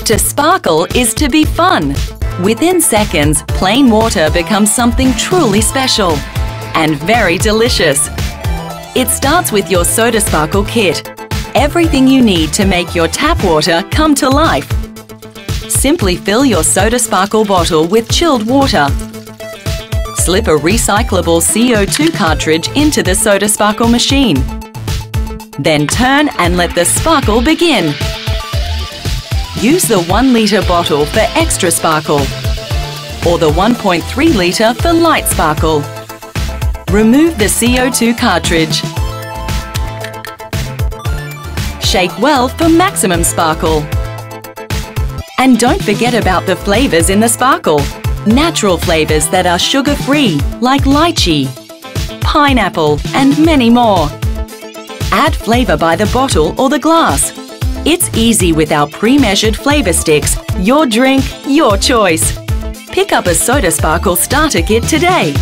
To sparkle is to be fun. Within seconds, plain water becomes something truly special and very delicious. It starts with your Soda Sparkle kit. Everything you need to make your tap water come to life. Simply fill your Soda Sparkle bottle with chilled water. Slip a recyclable CO2 cartridge into the Soda Sparkle machine. Then turn and let the sparkle begin. Use the 1 litre bottle for extra sparkle or the 1.3 litre for light sparkle. Remove the CO2 cartridge. Shake well for maximum sparkle. And don't forget about the flavours in the sparkle. Natural flavours that are sugar-free, like lychee, pineapple and many more. Add flavour by the bottle or the glass. It's easy with our pre-measured flavour sticks. Your drink, your choice. Pick up a Soda Sparkle starter kit today.